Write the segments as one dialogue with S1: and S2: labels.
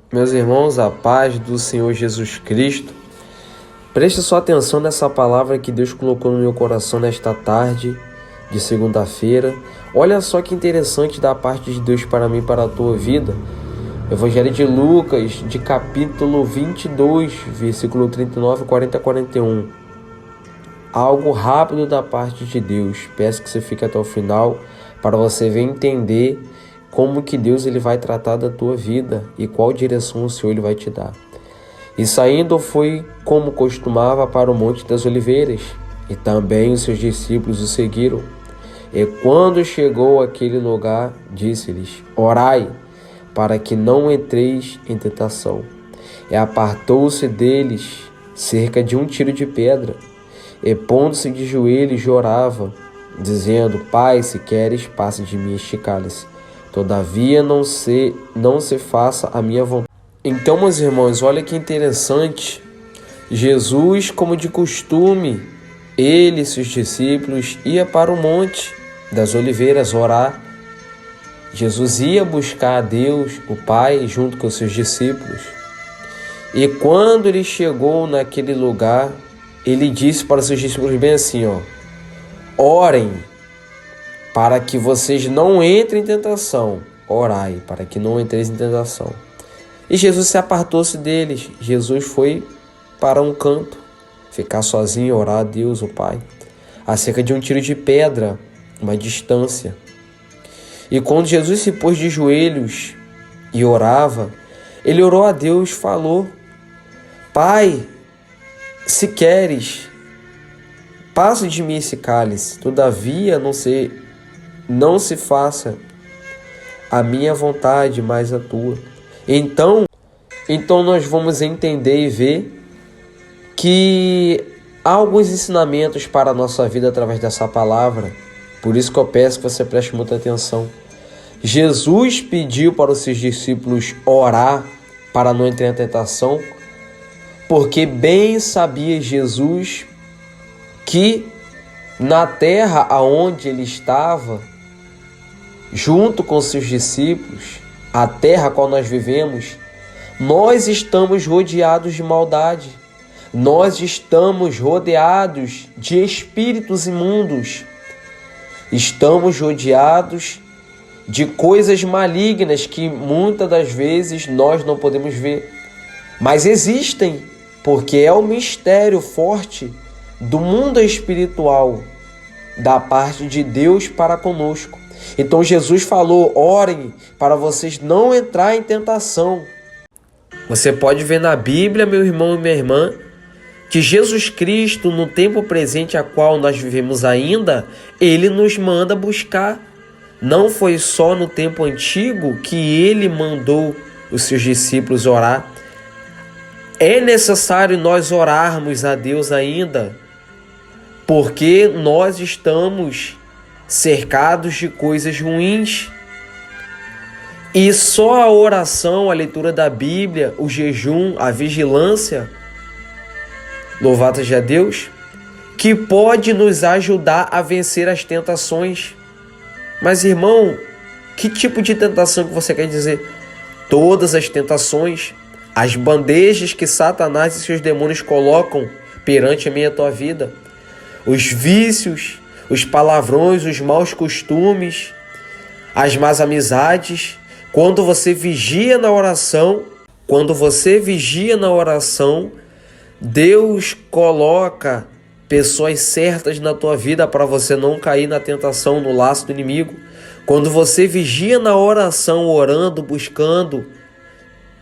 S1: Meus irmãos, a paz do Senhor Jesus Cristo. Preste sua atenção nessa palavra que Deus colocou no meu coração nesta tarde de segunda-feira. Olha só que interessante da parte de Deus para mim, para a tua vida. Evangelho de Lucas, de capítulo 22, versículo 39, 40 a 41. Algo rápido da parte de Deus. Peço que você fique até o final para você ver entender como que Deus ele vai tratar da tua vida e qual direção o Senhor ele vai te dar. E saindo foi como costumava para o Monte das Oliveiras, e também os seus discípulos o seguiram. E quando chegou àquele lugar, disse-lhes: Orai, para que não entreis em tentação. E apartou-se deles cerca de 1 tiro de pedra, e pondo-se de joelhos orava, dizendo: Pai, se queres, passe de mim este cálice. Todavia não se faça a minha vontade. Então, meus irmãos, olha que interessante. Jesus, como de costume, ele e seus discípulos ia para o Monte das Oliveiras orar. Jesus ia buscar a Deus, o Pai, junto com seus discípulos. E quando ele chegou naquele lugar, ele disse para seus discípulos bem assim, orem para que vocês não entrem em tentação. Orai para que não entreis em tentação. E Jesus se apartou-se deles. Jesus foi para um canto, ficar sozinho, orar a Deus, o Pai, a cerca de 1 tiro de pedra, uma distância. E quando Jesus se pôs de joelhos e orava, ele orou a Deus, falou: Pai, se queres, passe de mim esse cálice, todavia não se faça a minha vontade, mas a tua. Então nós vamos entender e ver que há alguns ensinamentos para a nossa vida através dessa palavra. Por isso que eu peço que você preste muita atenção. Jesus pediu para os seus discípulos orar para não entrar em tentação, porque bem sabia Jesus que na terra aonde ele estava, junto com seus discípulos, a terra a qual nós vivemos, nós estamos rodeados de maldade. Nós estamos rodeados de espíritos imundos. Estamos rodeados de coisas malignas que muitas das vezes nós não podemos ver. Mas existem, porque é o mistério forte do mundo espiritual, da parte de Deus para conosco. Então Jesus falou: orem para vocês não entrarem em tentação. Você pode ver na Bíblia, meu irmão e minha irmã, que Jesus Cristo, no tempo presente a qual nós vivemos ainda, ele nos manda buscar. Não foi só no tempo antigo que ele mandou os seus discípulos orar. É necessário nós orarmos a Deus ainda, porque nós estamos cercados de coisas ruins. E só a oração, a leitura da Bíblia, o jejum, a vigilância, louvado seja Deus, que pode nos ajudar a vencer as tentações. Mas, irmão, que tipo de tentação que você quer dizer? Todas as tentações, as bandejas que Satanás e seus demônios colocam perante a minha e a tua vida, os vícios, os palavrões, os maus costumes, as más amizades. Quando você vigia na oração, Deus coloca pessoas certas na tua vida para você não cair na tentação, no laço do inimigo. Quando você vigia na oração, orando, buscando,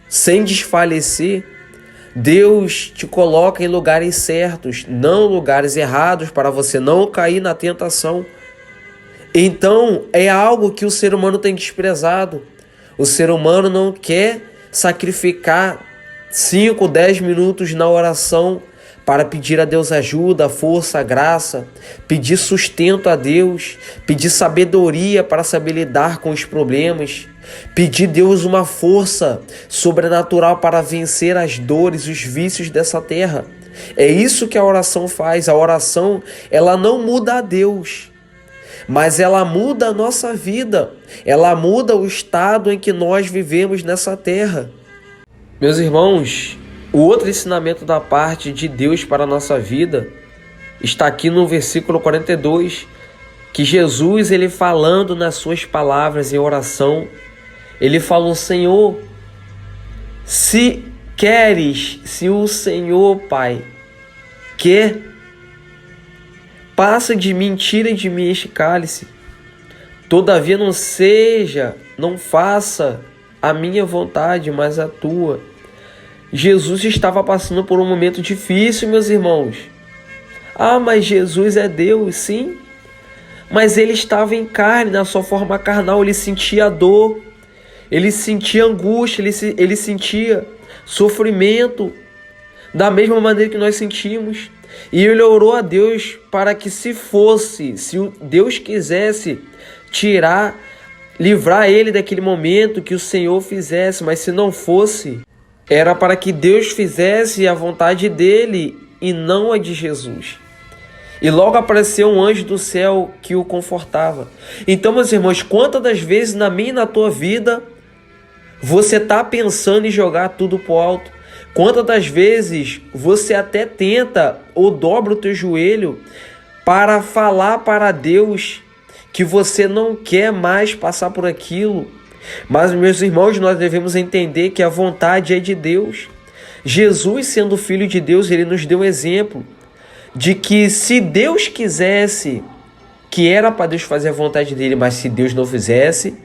S1: sem desfalecer, Deus te coloca em lugares certos, não lugares errados, para você não cair na tentação. Então, é algo que o ser humano tem desprezado. O ser humano não quer sacrificar 5, 10 minutos na oração para pedir a Deus ajuda, força, graça, pedir sustento a Deus, pedir sabedoria para saber lidar com os problemas, pedir a Deus uma força sobrenatural para vencer as dores, os vícios dessa terra. É isso que a oração faz. A oração, ela não muda a Deus, mas ela muda a nossa vida, ela muda o estado em que nós vivemos nessa terra. Meus irmãos, o outro ensinamento da parte de Deus para a nossa vida está aqui no versículo 42, que Jesus, ele falando nas suas palavras em oração, ele falou: Senhor, se queres, se o Senhor, Pai, quer, passa de mim, tira de mim este cálice. Todavia não faça a minha vontade, mas a tua. Jesus estava passando por um momento difícil, meus irmãos. Ah, mas Jesus é Deus, sim. Mas ele estava em carne, na sua forma carnal, ele sentia dor, ele sentia angústia, ele sentia sofrimento, da mesma maneira que nós sentimos. E ele orou a Deus para que se Deus quisesse livrar ele daquele momento, que o Senhor fizesse, mas se não fosse, era para que Deus fizesse a vontade dele e não a de Jesus. E logo apareceu um anjo do céu que o confortava. Então, meus irmãos, quantas das vezes na minha e na tua vida você está pensando em jogar tudo pro alto? Quantas das vezes você até tenta ou dobra o teu joelho para falar para Deus que você não quer mais passar por aquilo? Mas, meus irmãos, nós devemos entender que a vontade é de Deus. Jesus, sendo filho de Deus, ele nos deu um exemplo de que se Deus quisesse, que era para Deus fazer a vontade dele, mas se Deus não fizesse,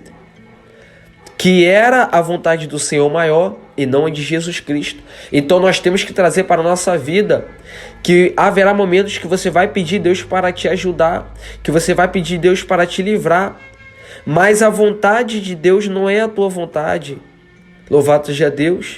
S1: que era a vontade do Senhor maior e não a de Jesus Cristo. Então nós temos que trazer para a nossa vida que haverá momentos que você vai pedir Deus para te ajudar, que você vai pedir Deus para te livrar, mas a vontade de Deus não é a tua vontade. Louvado seja Deus.